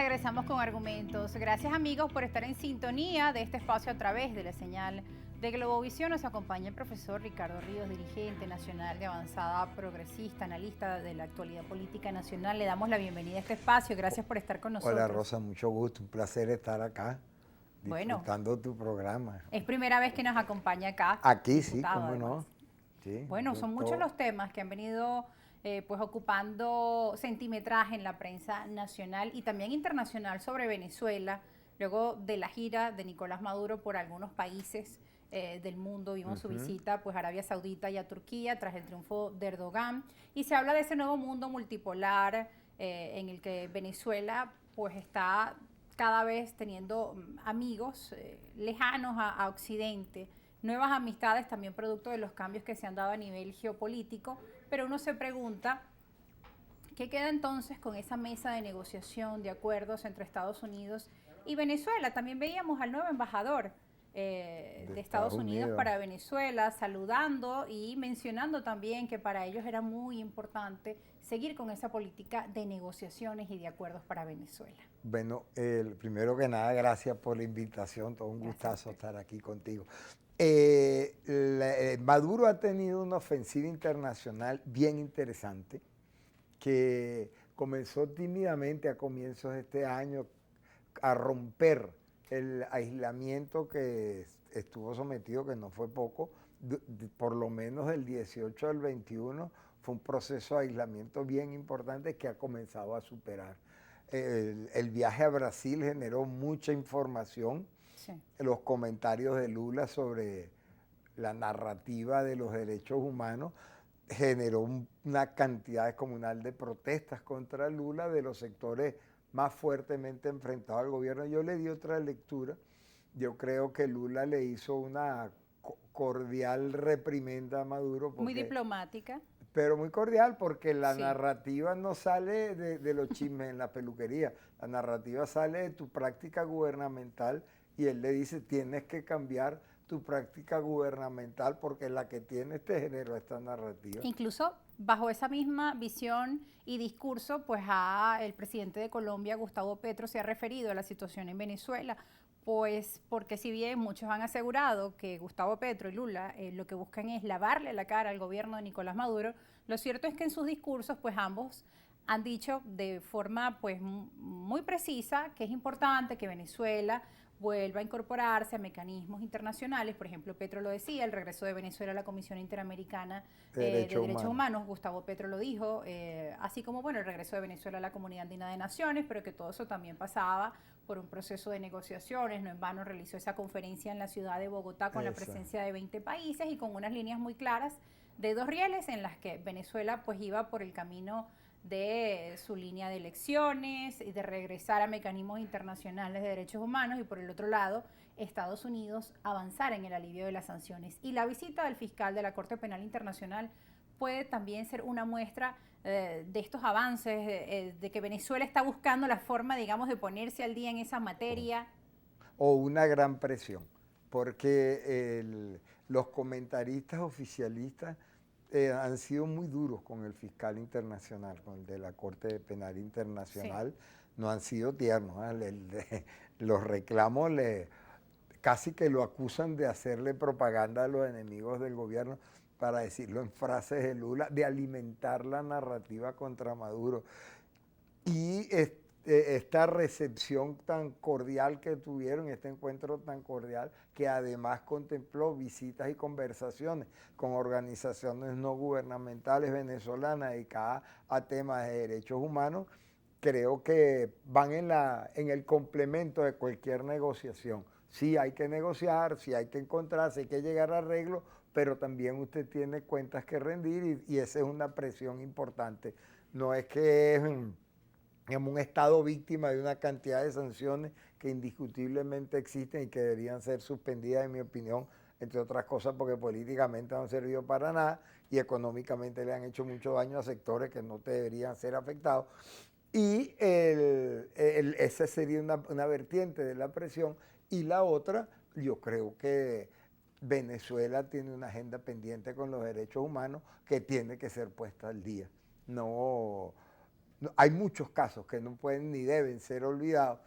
regresamos con argumentos. Gracias amigos por estar en sintonía de este espacio a través de la señal de Globovisión. Nos acompaña el profesor Ricardo Ríos, dirigente nacional de Avanzada Progresista, analista de la actualidad política nacional. Le damos la bienvenida a este espacio. Gracias por estar con nosotros. Hola Rosa, mucho gusto, un placer estar acá, Bueno, disfrutando tu programa. es primera vez que nos acompaña acá. Aquí sí, diputado, cómo además. no. Sí, Bueno, son muchos los temas que han venido pues ocupando centimetraje en la prensa nacional y también internacional sobre Venezuela, luego de la gira de Nicolás Maduro por algunos países del mundo. Vimos su visita pues a Arabia Saudita y a Turquía tras el triunfo de Erdogan, y se habla de ese nuevo mundo multipolar en el que Venezuela pues está cada vez teniendo amigos lejanos a Occidente, nuevas amistades también producto de los cambios que se han dado a nivel geopolítico, pero uno se pregunta, ¿qué queda entonces con esa mesa de negociación, de acuerdos entre Estados Unidos y Venezuela? También veíamos al nuevo embajador de Estados Unidos para Venezuela saludando y mencionando también que para ellos era muy importante seguir con esa política de negociaciones y de acuerdos para Venezuela. Bueno, primero que nada, gracias por la invitación, todo un gustazo estar aquí contigo. Maduro ha tenido una ofensiva internacional bien interesante que comenzó tímidamente a comienzos de este año a romper el aislamiento que estuvo sometido, que no fue poco, por lo menos del 18 al 21, fue un proceso de aislamiento bien importante que ha comenzado a superar. El viaje a Brasil generó mucha información. Sí. Los comentarios de Lula sobre la narrativa de los derechos humanos generó una cantidad descomunal de protestas contra Lula de los sectores más fuertemente enfrentados al gobierno. Yo le di otra lectura. Yo creo que Lula le hizo una cordial reprimenda a Maduro. Muy diplomática. Pero muy cordial, porque la narrativa no sale de los chismes en la peluquería. La narrativa sale de tu práctica gubernamental, y él le dice, tienes que cambiar tu práctica gubernamental porque la que tienes te generó esta narrativa. Incluso bajo esa misma visión y discurso, pues el presidente de Colombia, Gustavo Petro, se ha referido a la situación en Venezuela, pues porque si bien muchos han asegurado que Gustavo Petro y Lula lo que buscan es lavarle la cara al gobierno de Nicolás Maduro, lo cierto es que en sus discursos pues ambos han dicho de forma pues muy precisa que es importante que Venezuela vuelva a incorporarse a mecanismos internacionales. Por ejemplo, Petro lo decía, el regreso de Venezuela a la Comisión Interamericana de Derechos Humanos, Gustavo Petro lo dijo, así como bueno, el regreso de Venezuela a la Comunidad Andina de Naciones, pero que todo eso también pasaba por un proceso de negociaciones. No en vano realizó esa conferencia en la ciudad de Bogotá con la presencia de 20 países y con unas líneas muy claras de dos rieles en las que Venezuela pues iba por el camino de su línea de elecciones y de regresar a mecanismos internacionales de derechos humanos, y por el otro lado, Estados Unidos avanzar en el alivio de las sanciones. Y la visita del fiscal de la Corte Penal Internacional puede también ser una muestra de estos avances, de que Venezuela está buscando la forma, digamos, de ponerse al día en esa materia. O una gran presión, porque los comentaristas oficialistas han sido muy duros con el fiscal internacional, con el de la Corte Penal Internacional. No han sido tiernos. Los reclamos casi que lo acusan de hacerle propaganda a los enemigos del gobierno, para decirlo en frases de Lula, de alimentar la narrativa contra Maduro. Y esta recepción tan cordial que tuvieron, este encuentro tan cordial, que además contempló visitas y conversaciones con organizaciones no gubernamentales venezolanas dedicadas a temas de derechos humanos, creo que van en el complemento de cualquier negociación. Sí hay que negociar, sí hay que encontrarse, hay que llegar a arreglos, pero también usted tiene cuentas que rendir, y esa es una presión importante. No es que es un Estado víctima de una cantidad de sanciones que indiscutiblemente existen y que deberían ser suspendidas, en mi opinión, entre otras cosas porque políticamente no han servido para nada y económicamente le han hecho mucho daño a sectores que no deberían ser afectados. Y esa sería una vertiente de la presión. Y la otra, yo creo que Venezuela tiene una agenda pendiente con los derechos humanos que tiene que ser puesta al día. No hay muchos casos que no pueden ni deben ser olvidados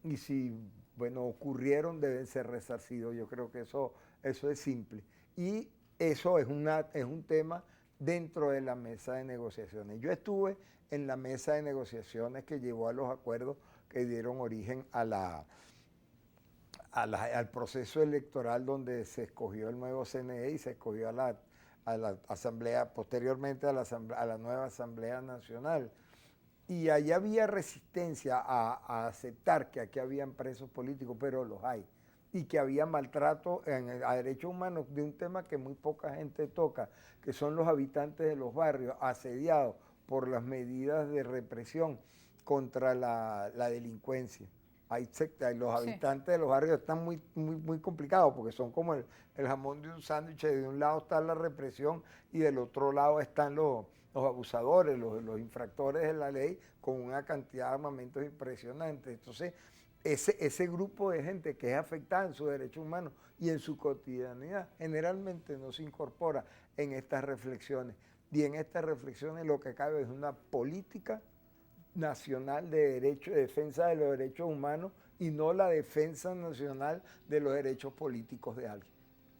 y si, bueno, ocurrieron deben ser resarcidos. Yo creo que eso es simple. Y eso es un tema dentro de la mesa de negociaciones. Yo estuve en la mesa de negociaciones que llevó a los acuerdos que dieron origen al proceso electoral donde se escogió el nuevo CNE y se escogió a la asamblea, posteriormente a la nueva Asamblea Nacional. Y allá había resistencia a aceptar que aquí habían presos políticos, pero los hay. Y que había maltrato a derechos humanos de un tema que muy poca gente toca, que son los habitantes de los barrios asediados por las medidas de represión contra la delincuencia. Los habitantes de los barrios están muy complicados porque son como el jamón de un sándwich. De un lado está la represión y del otro lado están los abusadores, los infractores de la ley con una cantidad de armamentos impresionantes. Entonces, ese grupo de gente que es afectada en sus derechos humanos y en su cotidianidad generalmente no se incorpora en estas reflexiones. Y en estas reflexiones lo que cabe es una política nacional de defensa de los derechos humanos y no la defensa nacional de los derechos políticos de alguien.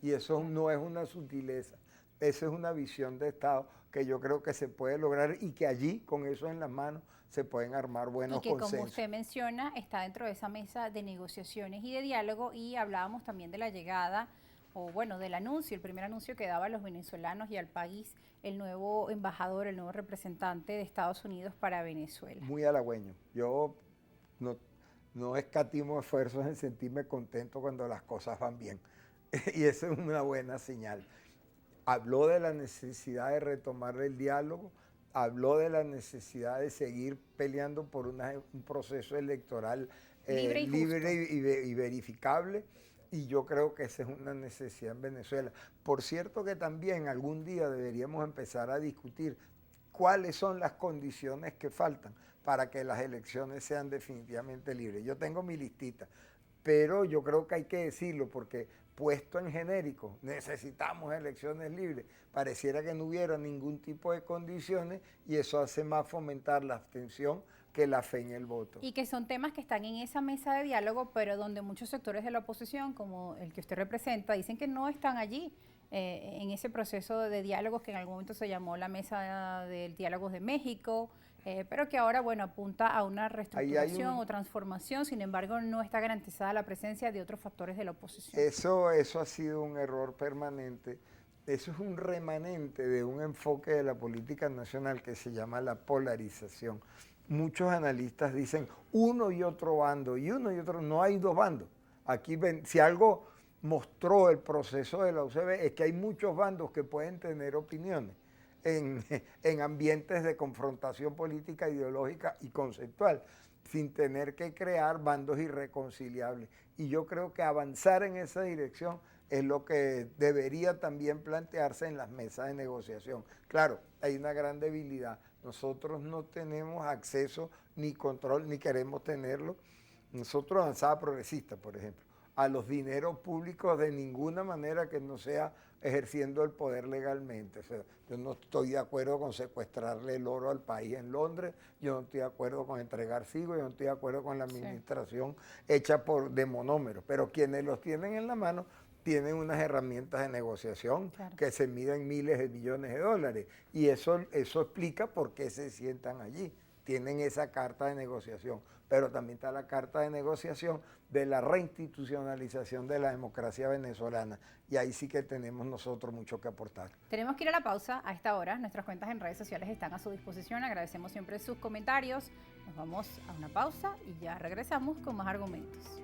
Y eso no es una sutileza, esa es una visión de Estado que yo creo que se puede lograr y que allí, con eso en las manos, se pueden armar buenos consensos. Y que como usted menciona, está dentro de esa mesa de negociaciones y de diálogo, y hablábamos también de la llegada, o bueno, del anuncio, el primer anuncio que daba a los venezolanos y al país el nuevo embajador, el nuevo representante de Estados Unidos para Venezuela. Muy halagüeño. Yo no escatimo esfuerzos en sentirme contento cuando las cosas van bien. Y eso es una buena señal. Habló de la necesidad de retomar el diálogo, habló de la necesidad de seguir peleando por un proceso electoral libre y verificable, y yo creo que esa es una necesidad en Venezuela. Por cierto que también algún día deberíamos empezar a discutir cuáles son las condiciones que faltan para que las elecciones sean definitivamente libres. Yo tengo mi listita, pero yo creo que hay que decirlo porque puesto en genérico, necesitamos elecciones libres, pareciera que no hubiera ningún tipo de condiciones y eso hace más fomentar la abstención que la fe en el voto. Y que son temas que están en esa mesa de diálogo, pero donde muchos sectores de la oposición, como el que usted representa, dicen que no están allí en ese proceso de diálogos que en algún momento se llamó la Mesa del Diálogos de México, pero que ahora, bueno, apunta a una reestructuración o transformación. Sin embargo, no está garantizada la presencia de otros factores de la oposición. Eso ha sido un error permanente. Eso es un remanente de un enfoque de la política nacional que se llama la polarización. Muchos analistas dicen uno y otro bando, y uno y otro, no hay dos bandos. Aquí, si algo mostró el proceso de la UCB es que hay muchos bandos que pueden tener opiniones en ambientes de confrontación política, ideológica y conceptual, sin tener que crear bandos irreconciliables. Y yo creo que avanzar en esa dirección es lo que debería también plantearse en las mesas de negociación. Claro, hay una gran debilidad. Nosotros no tenemos acceso ni control, ni queremos tenerlo. Nosotros, Avanzada Progresista, por ejemplo, a los dineros públicos de ninguna manera que no sea ejerciendo el poder legalmente. O sea, yo no estoy de acuerdo con secuestrarle el oro al país en Londres, yo no estoy de acuerdo con entregar SIGO, yo no estoy de acuerdo con la administración hecha de monómeros, pero quienes los tienen en la mano tienen unas herramientas de negociación que se miden miles de millones de dólares, y eso explica por qué se sientan allí. Tienen esa carta de negociación, pero también está la carta de negociación de la reinstitucionalización de la democracia venezolana, y ahí sí que tenemos nosotros mucho que aportar. Tenemos que ir a la pausa a esta hora. Nuestras cuentas en redes sociales están a su disposición. Agradecemos siempre sus comentarios. Nos vamos a una pausa y ya regresamos con más argumentos.